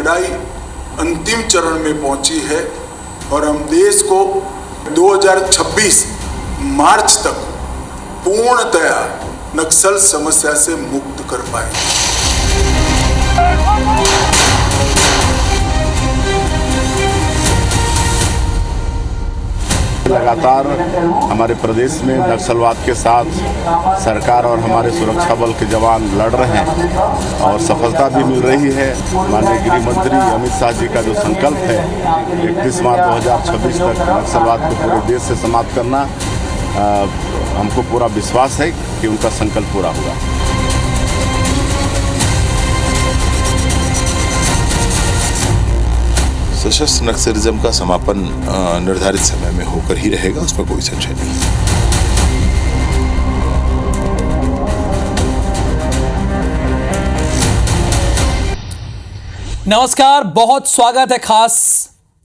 लड़ाई अंतिम चरण में पहुंची है और हम देश को 2026 मार्च तक पूर्णतया नक्सल समस्या से मुक्त कर पाएंगे। लगातार हमारे प्रदेश में नक्सलवाद के साथ सरकार और हमारे सुरक्षा बल के जवान लड़ रहे हैं और सफलता भी मिल रही है। माननीय गृह मंत्री अमित शाह जी का जो संकल्प है 31 मार्च 2026 तक नक्सलवाद को पूरे देश से समाप्त करना, हमको पूरा विश्वास है कि उनका संकल्प पूरा होगा। सशस्त्र नक्सलिज्म का समापन निर्धारित समय में होकर ही रहेगा, उसमें कोई संशय नहीं। नमस्कार, बहुत स्वागत है खास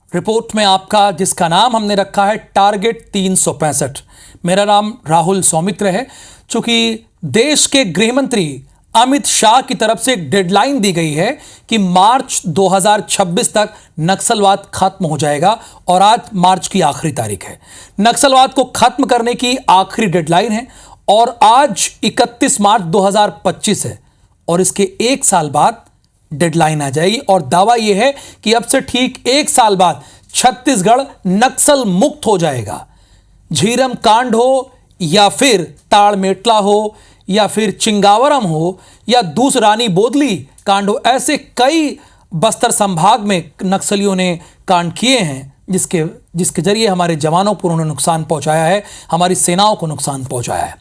रिपोर्ट में आपका, जिसका नाम हमने रखा है टारगेट 365। मेरा नाम राहुल सौमित्र है। चूंकि देश के गृह मंत्री अमित शाह की तरफ से एक डेडलाइन दी गई है कि मार्च 2026 तक नक्सलवाद खत्म हो जाएगा और आज मार्च की आखिरी तारीख है। नक्सलवाद को खत्म करने की आखिरी डेडलाइन है और आज 31 मार्च 2025 है और इसके एक साल बाद डेडलाइन आ जाएगी और दावा यह है कि अब से ठीक एक साल बाद छत्तीसगढ़ नक्सल मुक्त हो जाएगा। झीरम कांड हो या फिर ताड़मेटला हो या फिर चिंगावरम हो या रानी बोदली कांड हो, ऐसे कई बस्तर संभाग में नक्सलियों ने कांड किए हैं जिसके जरिए हमारे जवानों को उन्होंने नुकसान पहुंचाया है, हमारी सेनाओं को नुकसान पहुंचाया है।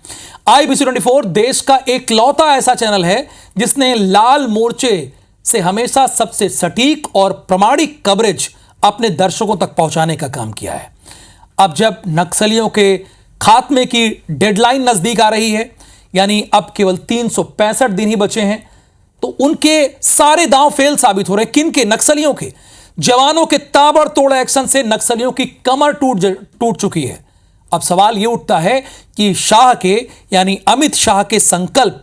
IBC24 देश का एकलौता ऐसा चैनल है जिसने लाल मोर्चे से हमेशा सबसे सटीक और प्रामाणिक कवरेज अपने दर्शकों तक पहुंचाने का काम किया है। अब जब नक्सलियों के खात्मे की डेडलाइन नजदीक आ रही है, यानी अब केवल 365 दिन ही बचे हैं, तो उनके सारे दांव फेल साबित हो रहे हैं। किनके? नक्सलियों के। जवानों के ताबड़तोड़ एक्शन से नक्सलियों की कमर टूट चुकी है। अब सवाल यह उठता है कि शाह के यानी अमित शाह के संकल्प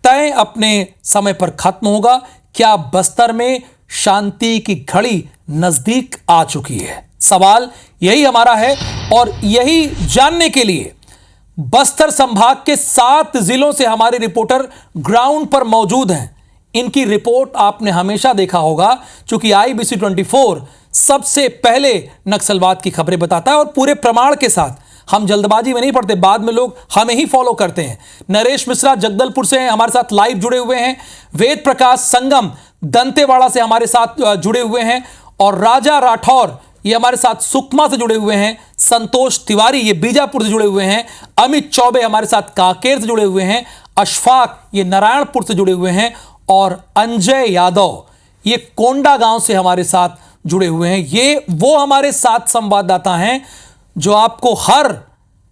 तय अपने समय पर खत्म होगा। क्या बस्तर में शांति की घड़ी नजदीक आ चुकी है? सवाल यही हमारा है और यही जानने के लिए बस्तर संभाग के 7 जिलों से हमारे रिपोर्टर ग्राउंड पर मौजूद हैं। इनकी रिपोर्ट आपने हमेशा देखा होगा, क्योंकि IBC24 सबसे पहले नक्सलवाद की खबरें बताता है और पूरे प्रमाण के साथ। हम जल्दबाजी में नहीं पड़ते, बाद में लोग हमें ही फॉलो करते हैं। नरेश मिश्रा जगदलपुर से हैं, हमारे साथ लाइव जुड़े हुए हैं। वेद प्रकाश संगम दंतेवाड़ा से हमारे साथ जुड़े हुए हैं और राजा राठौर ये हमारे साथ सुकमा से जुड़े हुए हैं। संतोष तिवारी ये बीजापुर से जुड़े हुए हैं। अमित चौबे हमारे साथ कांकेर से जुड़े हुए हैं। अशफाक ये नारायणपुर से जुड़े हुए हैं और अंजय यादव ये कोंडा गांव से हमारे साथ जुड़े हुए हैं। ये वो हमारे 7 संवाददाता हैं जो आपको हर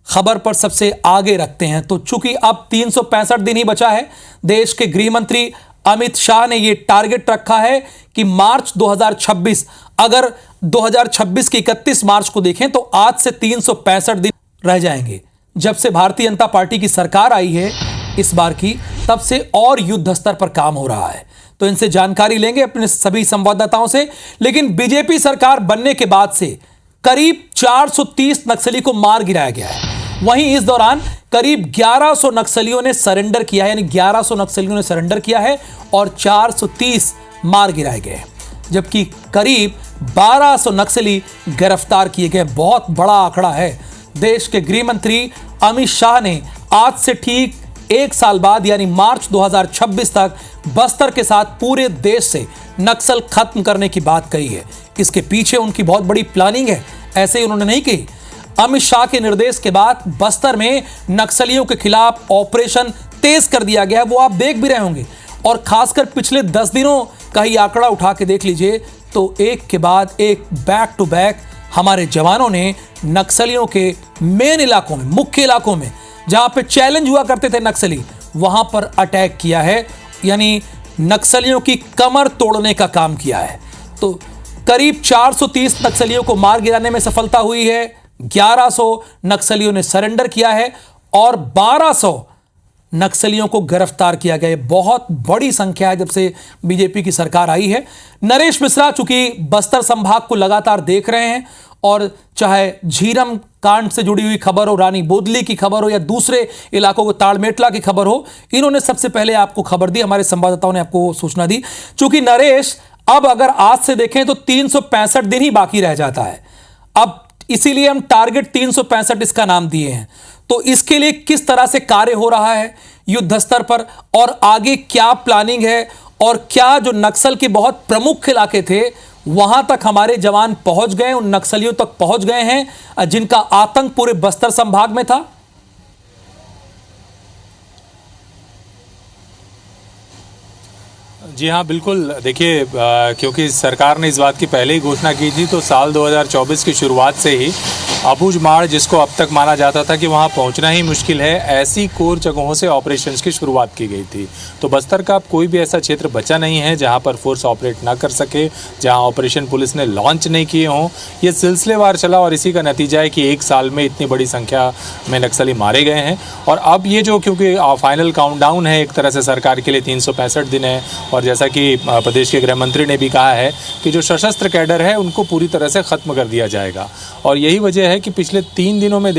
खबर पर सबसे आगे रखते हैं। तो चूंकि अब 365 दिन ही बचा है, देश के गृह मंत्री अमित शाह ने यह टारगेट रखा है कि मार्च 2026, अगर 2026 की 31 मार्च को देखें तो आज से 365 दिन रह जाएंगे। जब से भारतीय जनता पार्टी की सरकार आई है इस बार की, तब से और युद्ध स्तर पर काम हो रहा है। तो इनसे जानकारी लेंगे अपने सभी संवाददाताओं से। लेकिन बीजेपी सरकार बनने के बाद से करीब 430 नक्सली को मार गिराया गया है। वहीं इस दौरान करीब 1100 नक्सलियों ने सरेंडर किया है, यानी 1100 नक्सलियों ने सरेंडर किया है और 430 मार गिराए गए, जबकि करीब 1200 नक्सली गिरफ्तार किए गए। बहुत बड़ा आंकड़ा है। देश के गृह मंत्री अमित शाह ने आज से ठीक एक साल बाद यानी मार्च 2026 तक बस्तर के साथ पूरे देश से नक्सल खत्म करने की बात कही है। इसके पीछे उनकी बहुत बड़ी प्लानिंग है, ऐसे ही उन्होंने नहीं कही। अमित शाह के निर्देश के बाद बस्तर में नक्सलियों के खिलाफ ऑपरेशन तेज कर दिया गया है, वो आप देख भी रहे होंगे। और खासकर पिछले 10 दिनों का ही आंकड़ा उठा के देख लीजिए तो एक के बाद एक बैक टू बैक हमारे जवानों ने नक्सलियों के मेन इलाकों में, मुख्य इलाकों में जहां पे चैलेंज हुआ करते थे नक्सली, वहां पर अटैक किया है, यानी नक्सलियों की कमर तोड़ने का काम किया है। तो करीब 430 नक्सलियों को मार गिराने में सफलता हुई है, 1100 नक्सलियों ने सरेंडर किया है और 1200 नक्सलियों को गिरफ्तार किया गया। बहुत बड़ी संख्या है जब से बीजेपी की सरकार आई है। नरेश मिश्रा चूंकि बस्तर संभाग को लगातार देख रहे हैं और चाहे झीरम कांड से जुड़ी हुई खबर हो, रानी बोदली की खबर हो या दूसरे इलाकों को ताड़मेटला की खबर हो, इन्होंने सबसे पहले आपको खबर दी, हमारे संवाददाताओं ने आपको सूचना दी। चूंकि नरेश, अब अगर आज से देखें तो 365 दिन ही बाकी रह जाता है, अब इसीलिए हम टारगेट 365 इसका नाम दिए हैं। तो इसके लिए किस तरह से कार्य हो रहा है युद्ध स्तर पर, और आगे क्या प्लानिंग है, और क्या जो नक्सल के बहुत प्रमुख इलाके थे वहां तक हमारे जवान पहुंच गए, उन नक्सलियों तक पहुंच गए हैं जिनका आतंक पूरे बस्तर संभाग में था? जी हाँ, बिल्कुल। देखिए, क्योंकि सरकार ने इस बात की पहले ही घोषणा की थी, तो साल 2024 की शुरुआत से ही अबूझमाड़, जिसको अब तक माना जाता था कि वहाँ पहुँचना ही मुश्किल है, ऐसी कोर जगहों से ऑपरेशंस की शुरुआत की गई थी। तो बस्तर का अब कोई भी ऐसा क्षेत्र बचा नहीं है जहाँ पर फोर्स ऑपरेट ना कर सके, जहाँ ऑपरेशन पुलिस ने लॉन्च नहीं किए हों। ये सिलसिलेवार चला और इसी का नतीजा है कि एक साल में इतनी बड़ी संख्या में नक्सली मारे गए हैं। और अब ये जो, क्योंकि फाइनल काउंटडाउन है एक तरह से सरकार के लिए, 365 दिन है, और जैसा कि प्रदेश के गृह मंत्री ने भी कहा है कि जो सशस्त्र कैडर है उनको पूरी तरह से ख़त्म कर दिया जाएगा। और यही वजह है कि पिछले 6 दिनों में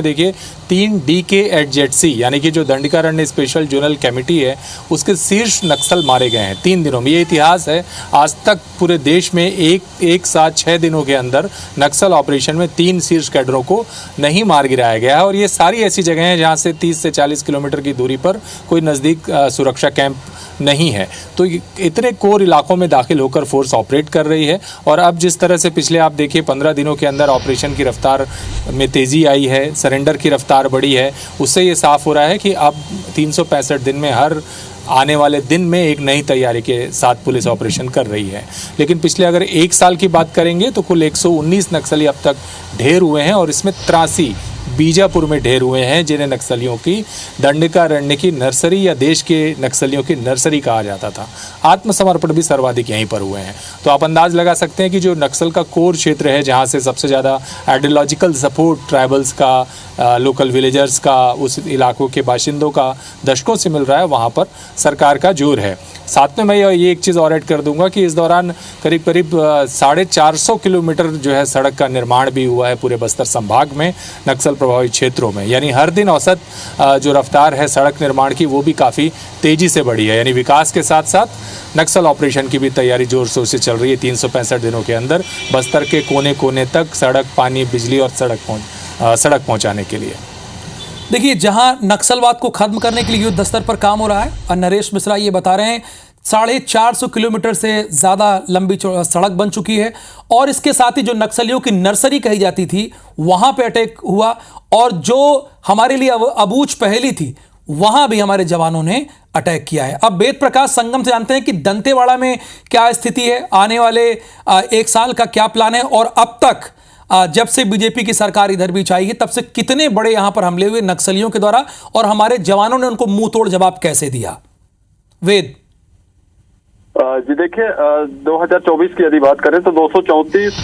देखिए 3 DKZC यानी कि जो दंडकारण्य स्पेशल जोनल कमेटी है उसके शीर्ष नक्सल मारे गए हैं 3 दिनों में। ये इतिहास है, आज तक पूरे देश में एक साथ 6 दिनों के अंदर नक्सल ऑपरेशन में 3 शीर्ष कैडरों को नहीं मार गिराया गया है। और ये सारी ऐसी जगह हैं जहाँ से 30 से 40 किलोमीटर की दूरी पर कोई नज़दीक सुरक्षा कैंप नहीं है। तो इतने कोर इलाकों में दाखिल होकर फोर्स ऑपरेट कर रही है। और अब जिस तरह से पिछले आप देखिए 15 दिनों के अंदर ऑपरेशन की रफ्तार में तेज़ी आई है, सरेंडर की रफ्तार बढ़ी है, उससे ये साफ हो रहा है कि अब 365 दिन में हर आने वाले दिन में एक नई तैयारी के साथ पुलिस ऑपरेशन कर रही है। लेकिन पिछले अगर 1 साल की बात करेंगे तो कुल 119 नक्सली अब तक ढेर हुए हैं, और इसमें 83 बीजापुर में ढेर हुए हैं, जिन्हें नक्सलियों की दंडकारण्य की नर्सरी या देश के नक्सलियों की नर्सरी कहा जाता था। आत्मसमर्पण भी सर्वाधिक यहीं पर हुए हैं। तो आप अंदाज लगा सकते हैं कि जो नक्सल का कोर क्षेत्र है, जहां से सबसे ज़्यादा आइडियोलॉजिकल सपोर्ट ट्राइबल्स का, लोकल विलेजर्स का, उस इलाकों के बाशिंदों का दशकों से मिल रहा है, वहाँ पर सरकार का जोर है। साथ में मैं ये एक चीज़ और ऐड कर दूंगा कि इस दौरान करीब 450 किलोमीटर जो है सड़क का निर्माण भी हुआ है पूरे बस्तर संभाग में नक्सल प्रभावित क्षेत्रों में। यानी हर दिन औसत जो रफ्तार है सड़क निर्माण की वो भी काफ़ी तेज़ी से बढ़ी है। यानी विकास के साथ साथ नक्सल ऑपरेशन की भी तैयारी जोर शोर से चल रही है। 365 दिनों के अंदर बस्तर के कोने कोने तक सड़क, पानी, बिजली और सड़क पहुँचाने के लिए। देखिए, जहां नक्सलवाद को खत्म करने के लिए युद्ध स्तर पर काम हो रहा है, और नरेश मिश्रा ये बता रहे हैं 450 किलोमीटर से ज़्यादा लंबी सड़क बन चुकी है, और इसके साथ ही जो नक्सलियों की नर्सरी कही जाती थी वहां पे अटैक हुआ, और जो हमारे लिए अबूझ पहेली थी वहां भी हमारे जवानों ने अटैक किया है। अब वेद प्रकाश संगम से जानते हैं कि दंतेवाड़ा में क्या स्थिति है, आने वाले 1 साल का क्या प्लान है, और अब तक जब से बीजेपी की सरकार इधर भी आई है तब से कितने बड़े यहां पर हमले हुए नक्सलियों के द्वारा, और हमारे जवानों ने उनको मुंह तोड़ जवाब कैसे दिया? वेद जी देखिए, 2024 की यदि बात करें तो 234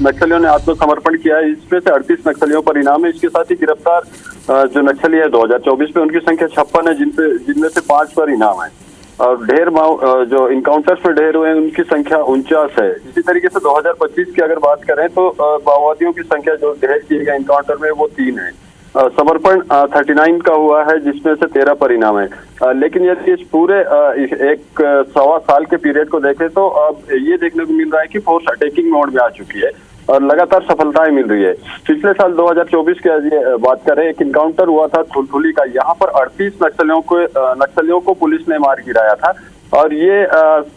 नक्सलियों ने आत्मसमर्पण किया है। इसमें से 38 नक्सलियों पर इनाम है। इसके साथ ही गिरफ्तार जो नक्सली है 2024 में, उनकी संख्या 56 है, जिनमें से 5 पर इनाम है। और ढेर जो इनकाउंटर्स में ढेर हुए हैं उनकी संख्या 49 है। इसी तरीके से 2025 की अगर बात करें तो माओवादियों की संख्या जो ढेर किए गए इनकाउंटर में वो 3 है। समर्पण 39 का हुआ है, जिसमें से 13 पर इनाम है। लेकिन यदि इस पूरे 1.25 साल के पीरियड को देखें तो अब ये देखने को मिल रहा है कि फोर्स अटैकिंग मोड में आ चुकी है और लगातार सफलताएं मिल रही है। पिछले साल 2024 की बात करें, एक इनकाउंटर हुआ था थुलथुली का। यहाँ पर 38 नक्सलियों को पुलिस ने मार गिराया था, और ये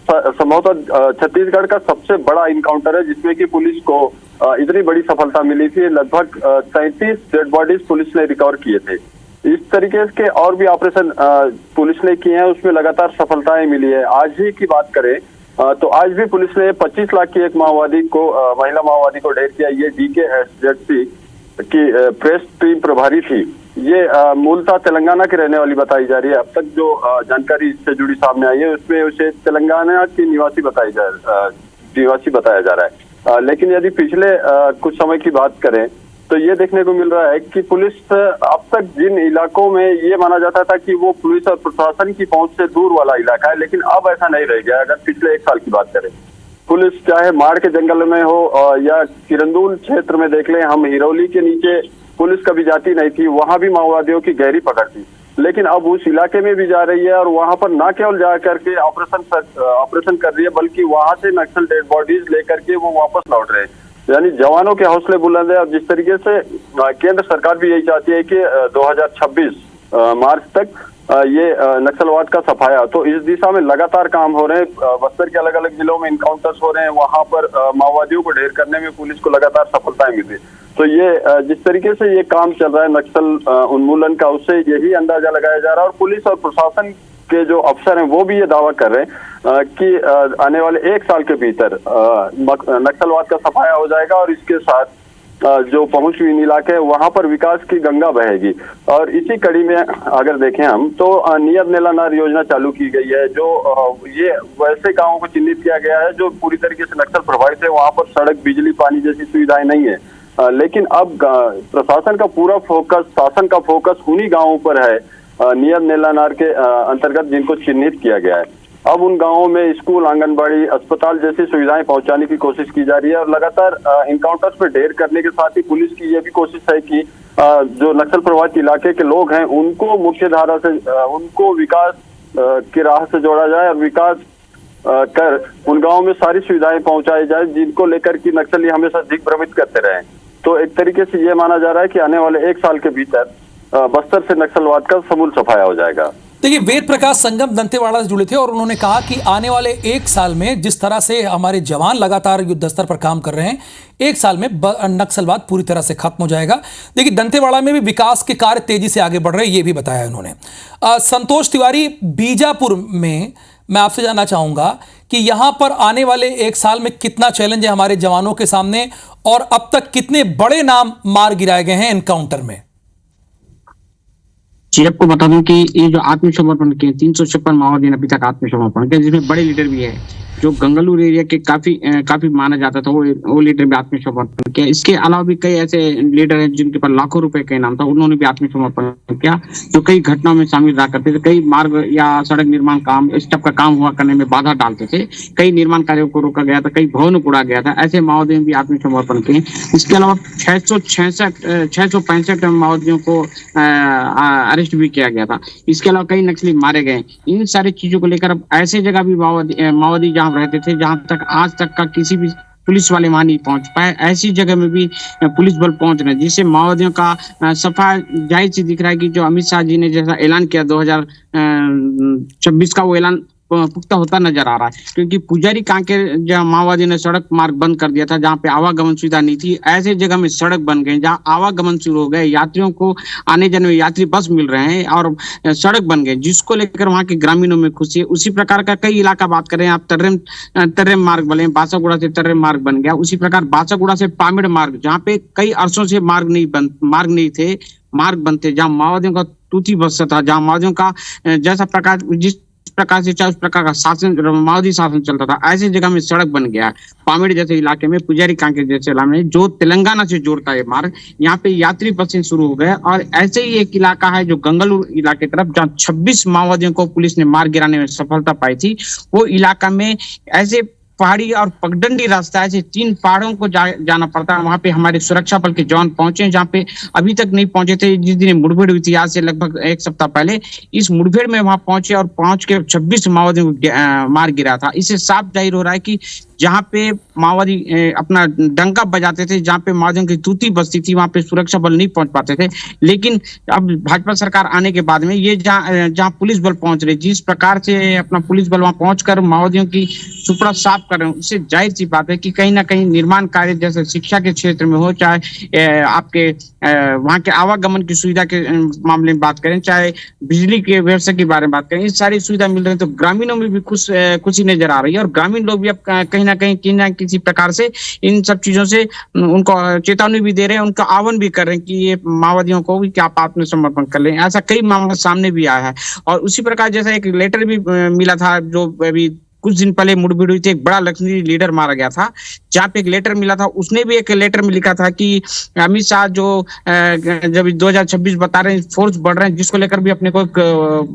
संभवतः छत्तीसगढ़ का सबसे बड़ा इनकाउंटर है जिसमें कि पुलिस को इतनी बड़ी सफलता मिली थी। लगभग 33 डेड बॉडीज पुलिस ने रिकवर किए थे। इस तरीके के और भी ऑपरेशन पुलिस ने किए हैं, उसमें लगातार सफलताएं मिली है। आज ही की बात करें तो आज भी पुलिस ने 25 लाख की एक माओवादी को, महिला माओवादी को ढेर किया। ये DKZC की प्रेस टीम प्रभारी थी। ये मूलतः तेलंगाना की रहने वाली बताई जा रही है। अब तक जो जानकारी इससे जुड़ी सामने आई है उसमें उसे तेलंगाना की निवासी बताया जा रहा है। लेकिन यदि पिछले कुछ समय की बात करें तो ये देखने को मिल रहा है कि पुलिस अब तक जिन इलाकों में ये माना जाता था कि वो पुलिस और प्रशासन की पहुंच से दूर वाला इलाका है, लेकिन अब ऐसा नहीं रह गया। अगर पिछले 1 साल की बात करें, पुलिस चाहे माड़ के जंगल में हो या किरंदुल क्षेत्र में देख लें, हम हिरौली के नीचे पुलिस कभी जाती नहीं थी, वहां भी माओवादियों की गहरी पकड़ थी, लेकिन अब उस इलाके में भी जा रही है और वहां पर न केवल जा करके ऑपरेशन कर रही है, बल्कि वहां से नक्सल डेड बॉडीज लेकर के वो वापस लौट रहे हैं। यानी जवानों के हौसले बुलंद है। और जिस तरीके से केंद्र सरकार भी यही चाहती है कि 2026 मार्च तक ये नक्सलवाद का सफाया, तो इस दिशा में लगातार काम हो रहे हैं। बस्तर के अलग अलग जिलों में इनकाउंटर्स हो रहे हैं, वहां पर माओवादियों को ढेर करने में पुलिस को लगातार सफलताएं मिल रही। तो ये जिस तरीके से ये काम चल रहा है नक्सल उन्मूलन का, उससे यही अंदाजा लगाया जा रहा है। और पुलिस और प्रशासन के जो अफसर हैं वो भी ये दावा कर रहे हैं कि आने वाले 1 साल के भीतर नक्सलवाद का सफाया हो जाएगा और इसके साथ जो पहुंचविहीन इलाके है वहां पर विकास की गंगा बहेगी। और इसी कड़ी में अगर देखें हम तो नियत नेलानार योजना चालू की गई है, जो ये वैसे गांवों को चिन्हित किया गया है जो पूरी तरीके से नक्सल प्रभावित है, वहां पर सड़क, बिजली, पानी जैसी सुविधाएं नहीं है। लेकिन अब प्रशासन का पूरा फोकस, शासन का फोकस उन्हीं गाँवों पर है नियत नेलानार के अंतर्गत जिनको चिन्हित किया गया है। अब उन गांवों में स्कूल, आंगनबाड़ी, अस्पताल जैसी सुविधाएं पहुंचाने की कोशिश की जा रही है। और लगातार इनकाउंटर्स पे ढेर करने के साथ ही पुलिस की ये भी कोशिश है कि जो नक्सल प्रभावित इलाके के लोग हैं उनको मुख्य धारा से, उनको विकास की राह से जोड़ा जाए और विकास कर उन गाँव में सारी सुविधाएं पहुंचाई जाए जिनको लेकर कि नक्सली हमेशा दिग्भ्रमित करते रहे। तो एक तरीके से ये माना जा रहा है कि आने वाले 1 साल के भीतर बस्तर से नक्सलवाद का समूल सफाया हो जाएगा। देखिए, वेद प्रकाश संगम दंतेवाड़ा से जुड़े थे और उन्होंने कहा कि आने वाले 1 साल में जिस तरह से हमारे जवान लगातार युद्ध स्तर पर काम कर रहे हैं, 1 साल में नक्सलवाद पूरी तरह से खत्म हो जाएगा। देखिए, दंतेवाड़ा में भी विकास के कार्य तेजी से आगे बढ़ रहे हैं, ये भी बताया उन्होंने। संतोष तिवारी, बीजापुर में मैं आपसे जानना चाहूंगा कि यहां पर आने वाले 1 साल में कितना चैलेंज है हमारे जवानों के सामने और अब तक कितने बड़े नाम मार गिराए गए हैं एनकाउंटर में। जी, आपको बता दूं कि ये जो आत्मसमर्पण के 356 माओवादी ने अभी तक आत्मसमर्पण किया, जिसमें बड़े लीडर भी है। जो गंगलूर एरिया के काफी माना जाता था, वो लीडर भी आत्मसमर्पण किया। इसके अलावा भी कई ऐसे लीडर हैं जिनके पास लाखों रुपए का इनाम था, उन्होंने भी आत्मसमर्पण किया, जो कई घटनाओं में शामिल रहा करते थे। कई मार्ग या सड़क निर्माण काम, इस टाइप का काम हुआ करने में बाधा डालते थे। कई निर्माण कार्यों को रोका गया था, कई भवन को उड़ा गया था। ऐसे माओवादियों ने भी आत्मसमर्पण किए। इसके अलावा 665 माओवादियों को अरेस्ट भी किया गया था। इसके अलावा कई नक्सली मारे गए। इन सारी चीजों को लेकर अब ऐसे जगह भी माओवादी जहां रहते थे, जहां तक आज तक का किसी भी पुलिस वाले वहां नहीं पहुंच पाए, ऐसी जगह में भी पुलिस बल पहुंच रहे हैं, जिससे माओवादियों का सफा जाहिर सी दिख रहा है कि जो अमित शाह जी ने जैसा ऐलान किया 2026 का, वो ऐलान पुख्ता होता नजर आ रहा है। क्योंकि पुजारी कांके जहाँ माओवादी ने सड़क मार्ग बंद कर दिया था, जहाँ पे आवागमन सुविधा नहीं थी, ऐसे जगह में सड़क बन गए, जहाँ आवागमन शुरू हो गए, यात्रियों को आने जाने में यात्री बस मिल रहे हैं और सड़क बन गए, जिसको लेकर वहाँ के ग्रामीणों में खुशी है। उसी प्रकार का कई इलाका बात करें आप, तर्रेम मार्ग बोले, बासागुड़ा से तर्रेम मार्ग बन गया। उसी प्रकार बासागुड़ा से पामेड़ मार्ग, जहाँ पे कई अरसों से मार्ग नहीं थे, मार्ग बनते, जहाँ माओवादियों का तूती बसता था, जहाँ माओवादियों का जैसा प्रकार, जिस प्रकार से चाहे उस प्रकार का शासन, माओवादी शासन चलता था, ऐसी जगह में सड़क बन गया। पामेड़ जैसे इलाके में, पुजारी कांके जैसे इलाके में, जो तेलंगाना से जोड़ता है मार्ग, यहाँ पे यात्री बसें शुरू हो गए। और ऐसे ही एक इलाका है जो गंगलूर इलाके तरफ, जहाँ 26 माओवादियों को पुलिस ने मार गिराने में सफलता पाई थी। वो इलाका में ऐसे पहाड़ी और पगडंडी रास्ता है, 3 पहाड़ों को जाना पड़ता है। वहां पे हमारे सुरक्षा बल के जवान पहुंचे, जहाँ पे अभी तक नहीं पहुंचे थे। जिस दिन मुठभेड़ हुई थी आज से लगभग 1 सप्ताह पहले, इस मुठभेड़ में वहां पहुंचे और पहुंच के 26 माओवादियों को मार गिरा था। इससे साफ जाहिर हो रहा है कि जहाँ पे माओवादी अपना डंका बजाते थे, जहाँ पे माओवादियों की तूती बजती थी, वहां पे सुरक्षा बल नहीं पहुंच पाते थे। लेकिन अब भाजपा सरकार आने के बाद में ये जहाँ पुलिस बल पहुंच रहे, जिस प्रकार से अपना पुलिस बल वहां पहुंचकर माओवादियों की सुपड़ा साफ कर रहे हैं, उससे जाहिर सी बात है कि कहीं ना कहीं निर्माण कार्य, जैसे शिक्षा के क्षेत्र में हो, चाहे आपके वहां के आवागमन की सुविधा के मामले में बात करें, चाहे बिजली के व्यवस्था के बारे में बात करें, ये सारी सुविधा मिल रही है। तो ग्रामीणों में भी खुशी नजर आ रही है और ग्रामीण लोग भी अब कहीं ना कहीं किसी प्रकार से इन सब चीजों से उनको चेतावनी भी दे रहे हैं, उनका आह्वान भी कर रहे हैं कि ये माओवादियों को भी क्या आप आत्मसमर्पण कर लें। ऐसा कई मामला सामने भी आया है। और उसी प्रकार जैसा एक लेटर भी मिला था, जो अभी कुछ दिन पहले मुठभेड़ हुई थी, एक बड़ा नक्सली लीडर मारा गया था, जहाँ पे एक लेटर मिला था। उसने भी एक लेटर में लिखा था कि अमित शाह जो जब 2026 बता रहे हैं फोर्स बढ़ रहे हैं, जिसको लेकर भी अपने को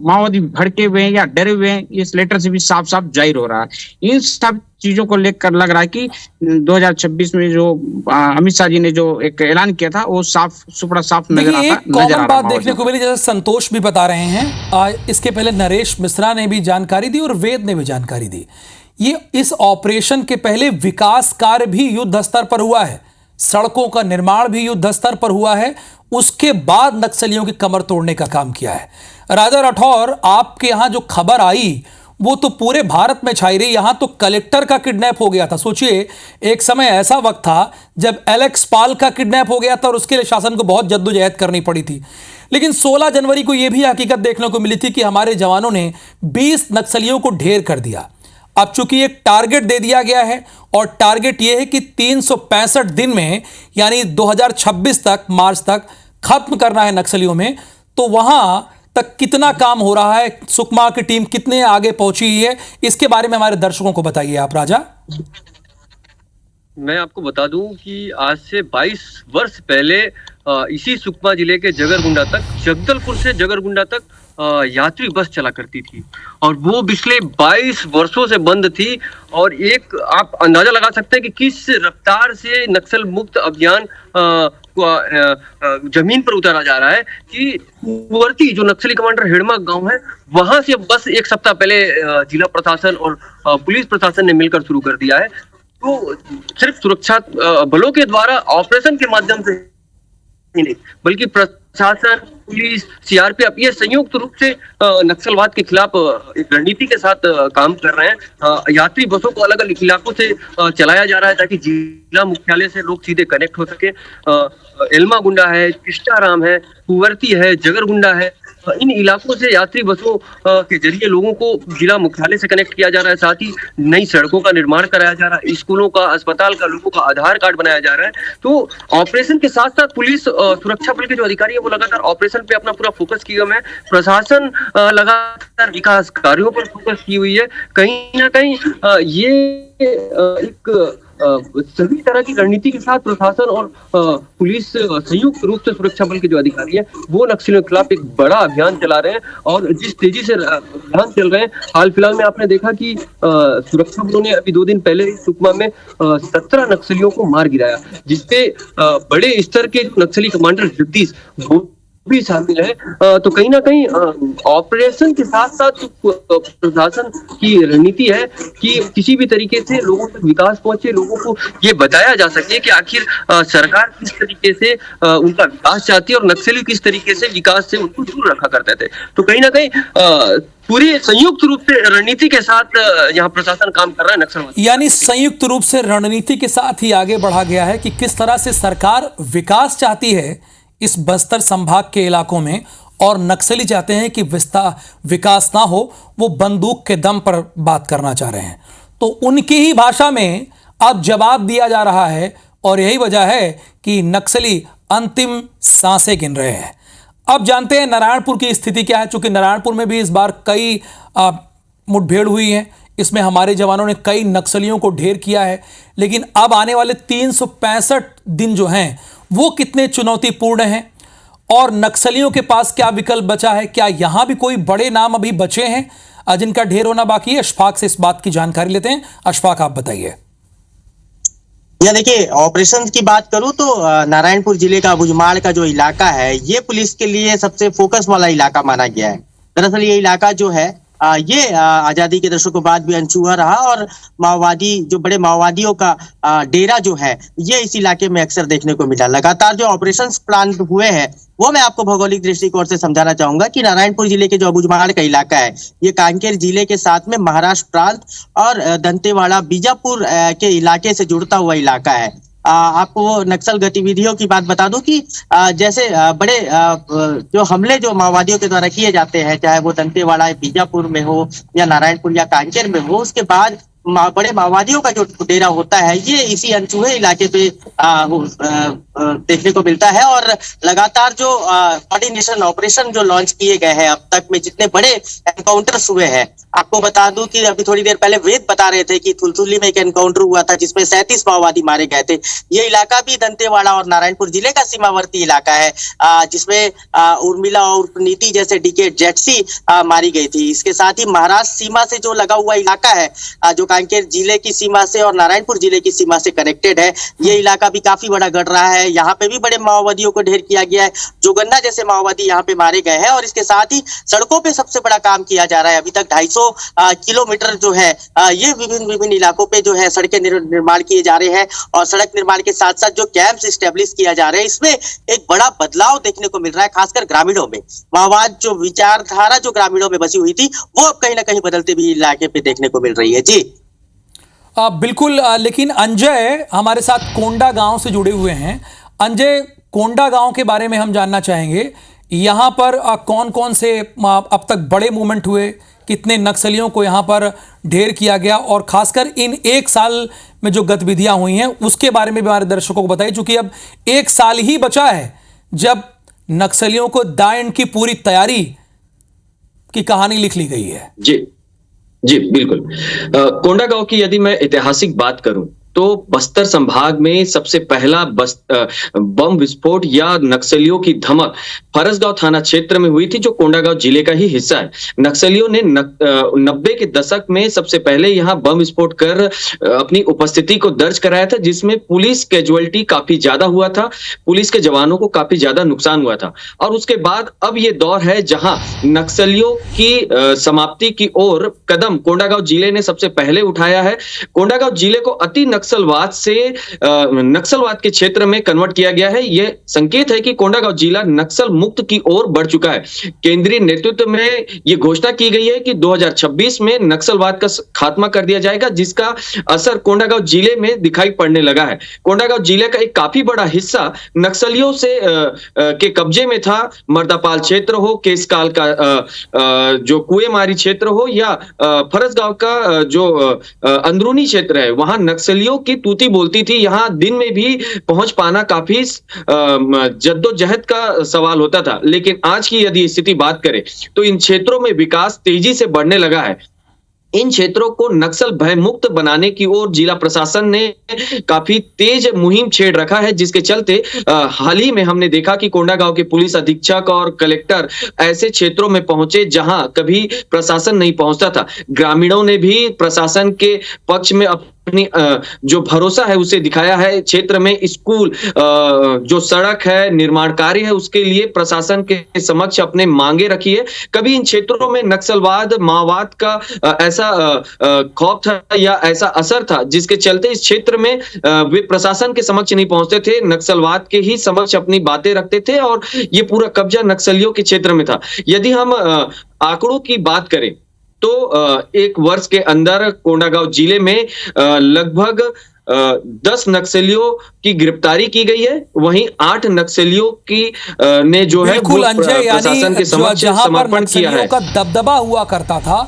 माओवादी भड़के हुए हैं या डरे हुए हैं, इस लेटर से भी साफ साफ जाहिर हो रहा है। इन सब चीजों को लेकर लग रहा है कि 2026 में जो अमित शाह जी ने जो एक ऐलान किया था वो साफ सुपड़ा साफ नजर आता एक कॉमन बात देखने को मिली, जैसे संतोष भी बता रहे हैं, इसके पहले नरेश मिश्रा ने भी जानकारी दी और वेद ने भी जानकारी दी। ये इस ऑपरेशन के पहले विकास कार्य भी युद्ध स्तर पर हुआ है, सड़कों का निर्माण भी युद्ध स्तर पर हुआ है, उसके बाद नक्सलियों की कमर तोड़ने का काम किया है। राजा राठौर, आपके यहां जो खबर आई वो तो पूरे भारत में छाई रही, यहां तो कलेक्टर का किडनैप हो गया था। सोचिए, एक समय ऐसा वक्त था जब एलेक्स पाल का किडनैप हो गया था और उसके लिए शासन को बहुत जद्दोजहद करनी पड़ी थी। लेकिन 16 जनवरी को यह भी हकीकत देखने को मिली थी कि हमारे जवानों ने 20 नक्सलियों को ढेर कर दिया। अब चूंकि एक टारगेट दे दिया गया है और टारगेट यह है कि 365 दिन में यानी 2026 तक, मार्च तक खत्म करना है नक्सलियों में, तो वहां तक कितना काम हो रहा है, सुकमा की टीम कितने आगे पहुंची है, इसके बारे में हमारे दर्शकों को बताइए आप राजा। मैं आपको बता दूं कि आज से 22 वर्ष पहले इसी सुकमा जिले के जगरगुंडा तक, जगदलपुर से जगरगुंडा तक यात्री बस चला करती थी और वो पिछले 22 वर्षों से बंद थी। और एक आप अंदाजा लगा सकते हैं कि किस रफ्तार से नक्सल मुक्त अभियान जमीन पर उतारा जा रहा है कि कुंवरती जो नक्सली कमांडर हेड़मा गांव है, वहां से बस एक सप्ताह पहले जिला प्रशासन और पुलिस प्रशासन ने मिलकर शुरू कर दिया है। तो सिर्फ सुरक्षा बलों के द्वारा ऑपरेशन के माध्यम से नहीं, बल्कि प्रशासन, पुलिस, सीआरपीएफ ये संयुक्त रूप से नक्सलवाद के खिलाफ एक रणनीति के साथ काम कर रहे हैं। यात्री बसों को अलग अलग इलाकों से चलाया जा रहा है ताकि जिला मुख्यालय से लोग सीधे कनेक्ट हो सके। एल्मा गुंडा है, किष्टाराम है, कुंवरती है, जगरगुंडा है, इन इलाकों से यात्री बसों के जरिए लोगों को जिला मुख्यालय से कनेक्ट किया जा रहा है। साथ ही नई सड़कों का निर्माण कराया जा रहा है, स्कूलों का, अस्पताल का, लोगों का आधार कार्ड बनाया जा रहा है। तो ऑपरेशन के साथ साथ पुलिस, सुरक्षा बल के जो अधिकारी है वो लगातार ऑपरेशन पे अपना पूरा फोकस किए हुए हैं। प्रशासन लगातार विकास कार्यों पर फोकस की हुई है। कहीं ना कहीं ये एक सभी तरह की रणनीति के साथ प्रशासन और पुलिस संयुक्त रूप से सुरक्षा बल के जो अधिकारी है वो नक्सलियों के खिलाफ एक बड़ा अभियान चला रहे हैं। और जिस तेजी से अभियान चल रहे हैं, हाल फिलहाल में आपने देखा कि सुरक्षा बलों ने अभी 2 दिन पहले सुकमा में 17 नक्सलियों को मार गिराया, जिसपे बड़े स्तर के नक्सली कमांडर जगदीश भी शामिल है। तो कहीं ना कहीं ऑपरेशन के साथ साथ प्रशासन की रणनीति है कि किसी भी तरीके से लोगों तक विकास पहुंचे, लोगों को ये बताया जा सके कि आखिर सरकार किस तरीके से उनका विकास चाहती है और नक्सली किस तरीके से विकास से उनको दूर रखा करते थे। तो कहीं ना कहीं पूरी संयुक्त रूप से रणनीति के साथ यहाँ प्रशासन काम कर रहा है नक्सलवाद। यानी संयुक्त रूप से रणनीति के साथ ही आगे बढ़ा गया है कि किस तरह से सरकार विकास चाहती है इस बस्तर संभाग के इलाकों में और नक्सली चाहते हैं कि विकास ना हो, वो बंदूक के दम पर बात करना चाह रहे हैं। तो उनकी ही भाषा में अब जवाब दिया जा रहा है और यही वजह है कि नक्सली अंतिम सांसें गिन रहे हैं। अब जानते हैं नारायणपुर की स्थिति क्या है, चूंकि नारायणपुर में भी इस बार कई मुठभेड़ हुई है, इसमें हमारे जवानों ने कई नक्सलियों को ढेर किया है। लेकिन अब आने वाले 365 दिन जो हैं वो कितने चुनौतीपूर्ण हैं और नक्सलियों के पास क्या विकल्प बचा है, क्या यहां भी कोई बड़े नाम अभी बचे हैं जिनका ढेर होना बाकी है? अशफाक से इस बात की जानकारी लेते हैं। अशफाक, आप बताइए। या देखिए, ऑपरेशन की बात करूं तो नारायणपुर जिले का अबुझमाड़ का जो इलाका है ये पुलिस के लिए सबसे फोकस वाला इलाका माना गया है। दरअसल ये इलाका जो है ये आजादी के दशकों बाद भी अनछुआ रहा और माओवादी, जो बड़े माओवादियों का डेरा जो है ये इस इलाके में अक्सर देखने को मिला। लगातार जो ऑपरेशंस प्लान हुए हैं वो मैं आपको भौगोलिक दृष्टिकोण से समझाना चाहूंगा कि नारायणपुर जिले के जो अबुझमाड़ का इलाका है ये कांकेर जिले के साथ में महाराष्ट्र प्रांत और दंतेवाड़ा, बीजापुर के इलाके से जुड़ता हुआ इलाका है। आपको नक्सल गतिविधियों की बात बता दूं कि जैसे बड़े जो हमले जो माओवादियों के द्वारा किए जाते हैं, चाहे वो दंतेवाड़ा, बीजापुर में हो या नारायणपुर या कांकेर में हो, उसके बाद बड़े माओवादियों का जो डेरा होता है ये इसी अनछुए इलाके पे देखने को मिलता है। और लगातार जो कोऑर्डिनेशन ऑपरेशन जो लॉन्च किए गए हैं अब तक में, जितने बड़े एनकाउंटर्स हुए हैं, आपको बता दूं कि अभी थोड़ी देर पहले वेद बता रहे थे कि थुलथुली में एक एनकाउंटर हुआ था जिसमें 37 माओवादी मारे गए थे। ये इलाका भी दंतेवाड़ा और नारायणपुर जिले का सीमावर्ती इलाका है, जिसमें उर्मिला और नीति जैसे डीके जेटसी मारी गई थी। इसके साथ ही महाराष्ट्र सीमा से जो लगा हुआ इलाका है, जो कांकेर जिले की सीमा से और नारायणपुर जिले की सीमा से कनेक्टेड है, ये इलाका भी काफी बड़ा गढ़ रहा है। यहाँ पे भी बड़े माओवादियों को ढेर किया गया है, जोगन्ना जैसे माओवादी यहाँ पे मारे गए हैं। और इसके साथ ही सड़कों पे सबसे बड़ा काम किया जा रहा है। अभी तक 250 किलोमीटर जो है ये विभिन्न इलाकों पे जो है सड़कें निर्माण किए जा रहे हैं। और सड़क निर्माण के साथ साथ जो कैंप्स स्टैब्लिश किया जा रहे हैं, इसमें एक बड़ा बदलाव देखने को मिल रहा है, खासकर ग्रामीणों में। माओवाद जो विचारधारा जो ग्रामीणों में बसी हुई थी, वो अब कहीं ना कहीं बदलते भी इलाके पे देखने को मिल रही है। जी बिल्कुल। लेकिन अंजय हमारे साथ कोंडा गांव से जुड़े हुए हैं। अंजय, कोंडा गांव के बारे में हम जानना चाहेंगे। यहाँ पर कौन कौन से अब तक बड़े मूवमेंट हुए, कितने नक्सलियों को यहाँ पर ढेर किया गया, और खासकर इन एक साल में जो गतिविधियां हुई हैं उसके बारे में भी हमारे दर्शकों को बताइए, क्योंकि अब एक साल ही बचा है जब नक्सलियों को दाएं की पूरी तैयारी की कहानी लिख ली गई है। जी बिल्कुल। कोंडा गांव की यदि मैं ऐतिहासिक बात करूं तो बस्तर संभाग में सबसे पहला बम विस्फोट या नक्सलियों की धमक फरसगांव थाना क्षेत्र में हुई थी, जो कोंडागांव जिले का ही हिस्सा है। नक्सलियों ने 90 के दशक में सबसे पहले यहां बम विस्फोट कर अपनी उपस्थिति को दर्ज कराया था, जिसमें पुलिस कैजुअलिटी काफी ज्यादा हुआ था, पुलिस के जवानों को काफी ज्यादा नुकसान हुआ था। और उसके बाद अब ये दौर है जहां नक्सलियों की समाप्ति की ओर कदम कोंडागांव जिले ने सबसे पहले उठाया है। कोंडागांव जिले को अति नक्सलवाद से नक्सलवाद के क्षेत्र में कन्वर्ट किया गया है। यह संकेत है कि कोंडागांव जिला नक्सल मुक्त की ओर बढ़ चुका है। केंद्रीय नेतृत्व में यह घोषणा की गई है कि 2026 में नक्सलवाद का खात्मा कर दिया जाएगा, जिसका असर कोंडागांव जिले में दिखाई पड़ने लगा है। कोंडागांव जिले का एक काफी बड़ा हिस्सा नक्सलियों से के कब्जे में था। मर्दापाल क्षेत्र हो, केसकाल का जो कुएमारी क्षेत्र हो, या फरसगांव का जो अंदरूनी क्षेत्र है, वहां नक्सलियों की तूती बोलती थी। यहां दिन में भी पहुंच पाना काफी जद्दोजहद का सवाल होता था। लेकिन आज की यदि स्थिति बात करें तो इन क्षेत्रों में विकास तेजी से बढ़ने लगा है। इन क्षेत्रों को नक्सल भय मुक्त बनाने की ओर जिला प्रशासन ने काफी तेज मुहिम छेड़ रखा है, जिसके चलते हाल ही में हमने देखा कि कोंडागांव के पुलिस अधीक्षक और कलेक्टर ऐसे क्षेत्रों में पहुंचे जहां कभी प्रशासन नहीं पहुंचता था। ग्रामीणों ने भी प्रशासन के पक्ष में अपनी जो भरोसा है उसे दिखाया है। क्षेत्र में स्कूल, जो सड़क है, निर्माण कार्य है, उसके लिए प्रशासन के समक्ष अपने मांगे रखी है। कभी इन क्षेत्रों में नक्सलवाद, माओवाद का ऐसा खौफ था या ऐसा असर था जिसके चलते इस क्षेत्र में वे प्रशासन के समक्ष नहीं पहुंचते थे, नक्सलवाद के ही समक्ष अपनी बातें रखते थे, और ये पूरा कब्जा नक्सलियों के क्षेत्र में था। यदि हम आंकड़ों की बात करें तो एक वर्ष के अंदर कोंडागांव जिले में लगभग 10 नक्सलियों की गिरफ्तारी की गई है। वहीं 8 नक्सलियों की ने जो है प्रशासन के समक्ष समर्पण किया है। का दबदबा हुआ करता था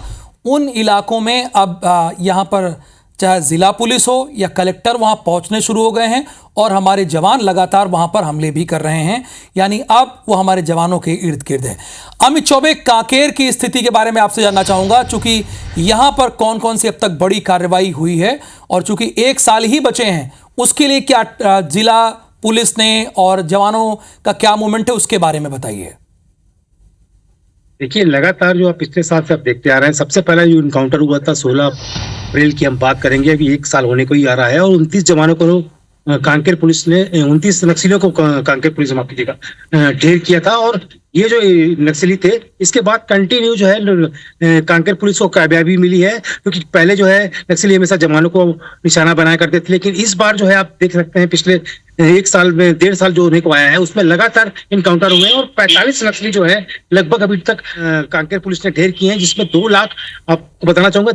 उन इलाकों में अब यहाँ पर चाहे जिला पुलिस हो या कलेक्टर वहां पहुंचने शुरू हो गए हैं, और हमारे जवान लगातार वहां पर हमले भी कर रहे हैं। यानी अब वो हमारे जवानों के इर्द गिर्द है। अमित चौबे, कांकेर की स्थिति के बारे में आपसे जानना चाहूंगा, चूंकि यहां पर कौन कौन सी अब तक बड़ी कार्रवाई हुई है, और चूंकि एक साल ही बचे हैं, उसके लिए क्या जिला पुलिस ने और जवानों का क्या मूवमेंट है, उसके बारे में बताइए। देखिए, लगातार जो आप पिछले साल से आप देखते आ रहे हैं, सबसे पहला जो इनकाउंटर हुआ था 16 अप्रैल की हम बात करेंगे, अभी एक साल होने को ही आ रहा है, और 29 जवानों को कांकेर पुलिस ने 29 नक्सलियों को कांकेर पुलिस माफ कीजिएगा ढेर किया था। और ये जो नक्सली थे, इसके बाद कंटिन्यू जो है कांकेर पुलिस को कामयाबी मिली है, क्योंकि पहले जो है नक्सली हमेशा जवानों को निशाना बनाया करते थे, लेकिन इस बार जो है आप देख सकते हैं पिछले एक साल में 1.5 साल जो होने को आया है उसमें लगातार इनकाउंटर हुए हैं, और 45 नक्सली जो है लगभग अभी तक कांकेर पुलिस ने ढेर किए हैं, जिसमें 2 लाख, आपको बताना चाहूंगा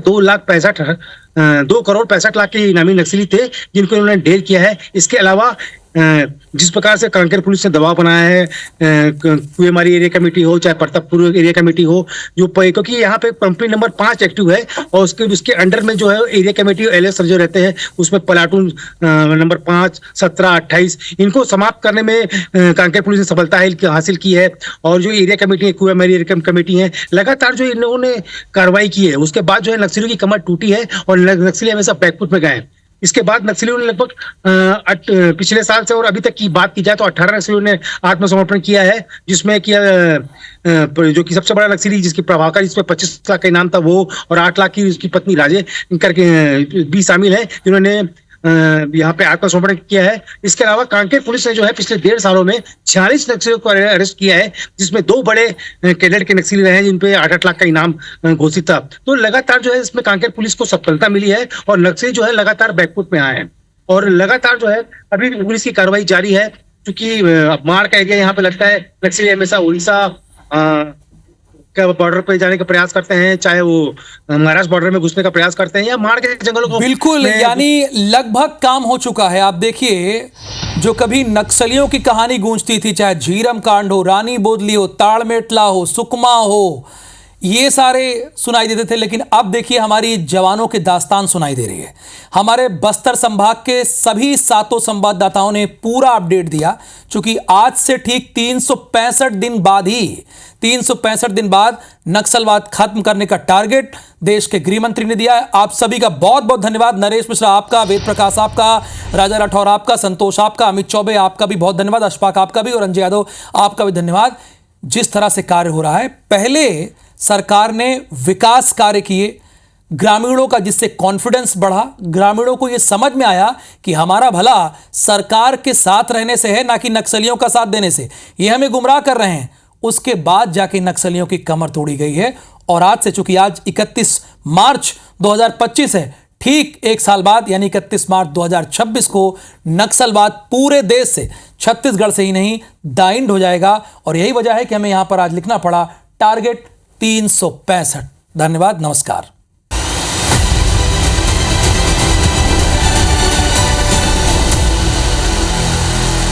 2 करोड़ 65 लाख के इनामी नक्सली थे जिनको उन्होंने ढेर किया है। इसके अलावा जिस प्रकार से कांकेर पुलिस ने दबाव बनाया है, कुएमारी एरिया कमेटी हो चाहे प्रतापपुर एरिया कमेटी हो, क्योंकि यहाँ पे कंपनी नंबर 5 एक्टिव है और उसके अंडर में जो है एरिया कमेटी एलएस जो रहते हैं, उसमें प्लाटून नंबर 5, 17, 28 इनको समाप्त करने में कांकेर पुलिस ने सफलता हासिल की है। और जो एरिया कमेटी है, कुएमारी एरिया कमेटी है, लगातार जो इन्होंने कार्रवाई की है, उसके बाद जो है नक्सलियों की कमर टूटी है और नक्सली हमेशा बैकफुट में गए। इसके बाद नक्सलियों ने लगभग पिछले साल से और अभी तक की बात की जाए तो 18 नक्सलियों ने आत्मसमर्पण किया है, जिसमें कि जो कि सबसे बड़ा नक्सली जिसकी प्रभाकर जिसमें 25 लाख का इनाम था वो और 8 लाख की उसकी पत्नी राजे करके भी शामिल है, जिन्होंने यहाँ पे आत्मसमर्पण किया है। इसके अलावा कांकेर पुलिस ने जो है पिछले 1.5 सालों में 46 नक्सलियों को अरेस्ट किया है, जिसमें 2 बड़े कैडेट के नक्सली रहे हैं जिनपे 8-8 लाख का इनाम घोषित था। तो लगातार जो है इसमें कांकेर पुलिस को सफलता मिली है और नक्सली जो है लगातार बैकफुट में आए हैं और लगातार जो है अभी भी पुलिस की कार्रवाई जारी है, क्योंकि माड़ का एरिया यहाँ पे लगता है नक्सली हमेशा उड़ीसा बॉर्डर पे जाने का प्रयास करते हैं, चाहे वो महाराष्ट्र बॉर्डर में घुसने का प्रयास करते हैं या माड़ के जंगलों को। बिल्कुल, यानी लगभग काम हो चुका है। आप देखिए, जो कभी नक्सलियों की कहानी गूंजती थी, चाहे झीरम कांड हो, रानी बोदली हो, ताड़मेटला हो, सुकमा हो, ये सारे सुनाई देते थे, लेकिन अब देखिए हमारी जवानों की दास्तान सुनाई दे रही है। हमारे बस्तर संभाग के सभी 7 संवाददाताओं ने पूरा अपडेट दिया, क्योंकि आज से ठीक 365 दिन बाद नक्सलवाद खत्म करने का टारगेट देश के गृह मंत्री ने दिया है। आप सभी का बहुत बहुत धन्यवाद। नरेश मिश्रा आपका, वेद प्रकाश आपका, राजा राठौर आपका, संतोष आपका, अमित चौबे आपका भी बहुत धन्यवाद, अशफाक आपका भी और अंजय यादव आपका भी धन्यवाद। जिस तरह से कार्य हो रहा है, पहले सरकार ने विकास कार्य किए, ग्रामीणों का जिससे कॉन्फिडेंस बढ़ा, ग्रामीणों को यह समझ में आया कि हमारा भला सरकार के साथ रहने से है, ना कि नक्सलियों का साथ देने से। ये हमें गुमराह कर रहे हैं। उसके बाद जाके नक्सलियों की कमर तोड़ी गई है और आज से, चूंकि आज 31 मार्च 2025 है, ठीक 1 साल बाद यानी 31 मार्च 2026 को नक्सलवाद पूरे देश से, छत्तीसगढ़ से ही नहीं, दाइंड हो जाएगा। और यही वजह है कि हमें यहां पर आज लिखना पड़ा टारगेट 365। धन्यवाद, नमस्कार।